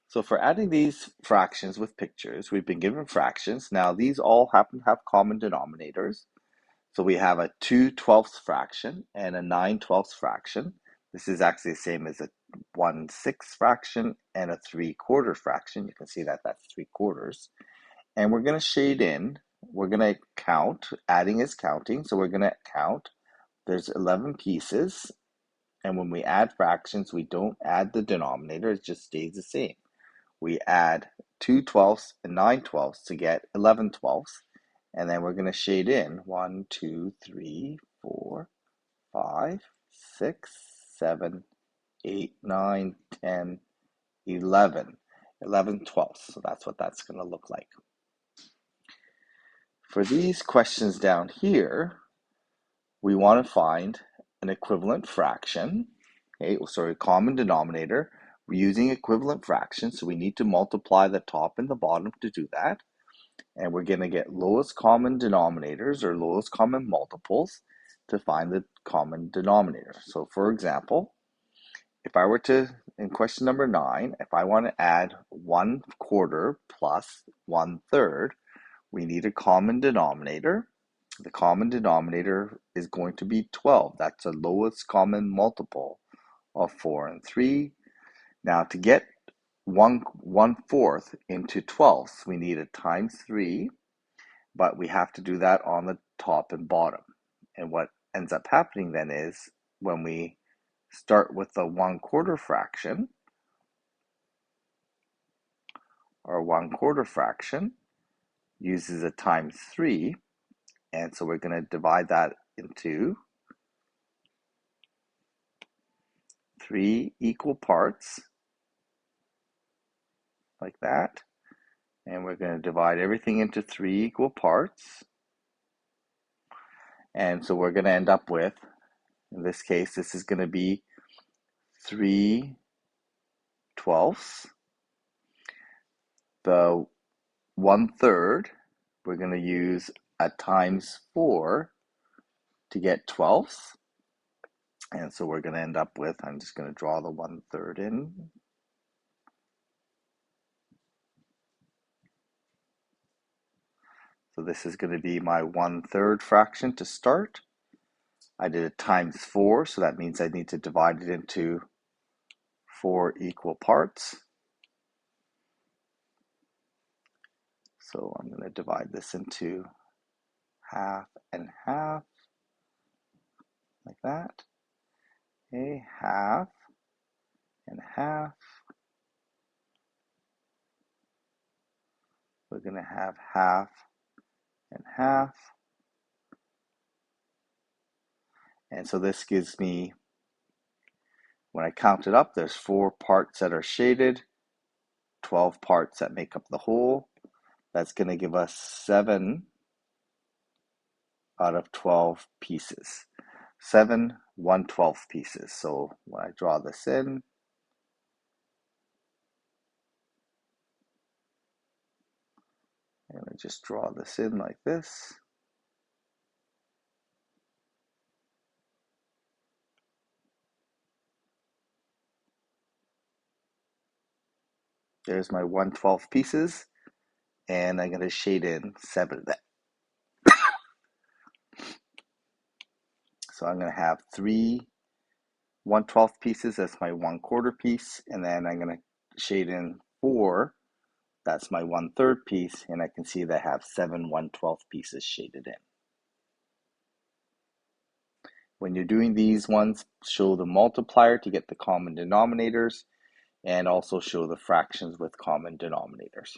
So for adding these fractions with pictures, we've been given fractions. Now these all happen to have common denominators. So we have a 2/12 fraction and a 9/12 fraction. This is actually the same as a 1/6 fraction and a 3/4 fraction. You can see that that's 3/4. And we're going to shade in. We're going to count. Adding is counting. So we're going to count. There's 11 pieces. And when we add fractions, we don't add the denominator. It just stays the same. We add 2/12 and 9/12 to get 11/12. And then we're going to shade in 1, 2, 3, 4, 5, 6, 7, 8, 9, 10, 11. 11/12. So that's what that's going to look like. For these questions down here, we want to find an equivalent fraction. Okay, sorry, common denominator. We're using equivalent fractions, so we need to multiply the top and the bottom to do that. And we're going to get lowest common denominators or lowest common multiples to find the common denominator. So for example, if I were to, in question number 9, if I want to add 1/4 plus 1/3, we need a common denominator. The common denominator is going to be 12. That's the lowest common multiple of 4 and 3. Now to get 1/4 into 12ths, we need a times 3, but we have to do that on the top and bottom. And what ends up happening then is when we start with the 1/4 fraction, our 1/4 fraction uses a times 3, and so we're going to divide that into 3 equal parts, like that. And we're going to divide everything into 3 equal parts. And so we're going to end up with, in this case, this is going to be 3/12. The 1/3, we're going to use a times 4 to get 12ths. And so we're going to end up with, I'm just going to draw the 1/3 in. So this is going to be my 1/3 fraction to start. I did a times 4, so that means I need to divide it into 4 equal parts. So I'm going to divide this into half and half, like that. Okay, half and half. We're going to have half and half. And so this gives me, when I count it up, there's 4 parts that are shaded, 12 parts that make up the whole. That's going to give us 7 out of 12 pieces. 7 1/12 pieces. So when I draw this in, I'm going to just draw this in like this. There's my 1/12 pieces, and I'm going to shade in 7 of that. So I'm going to have 3 1/12 pieces, that's my 1/4 piece, and then I'm going to shade in 4, that's my 1/3 piece, and I can see that I have 7 1/12 pieces shaded in. When you're doing these ones, show the multiplier to get the common denominators, and also show the fractions with common denominators.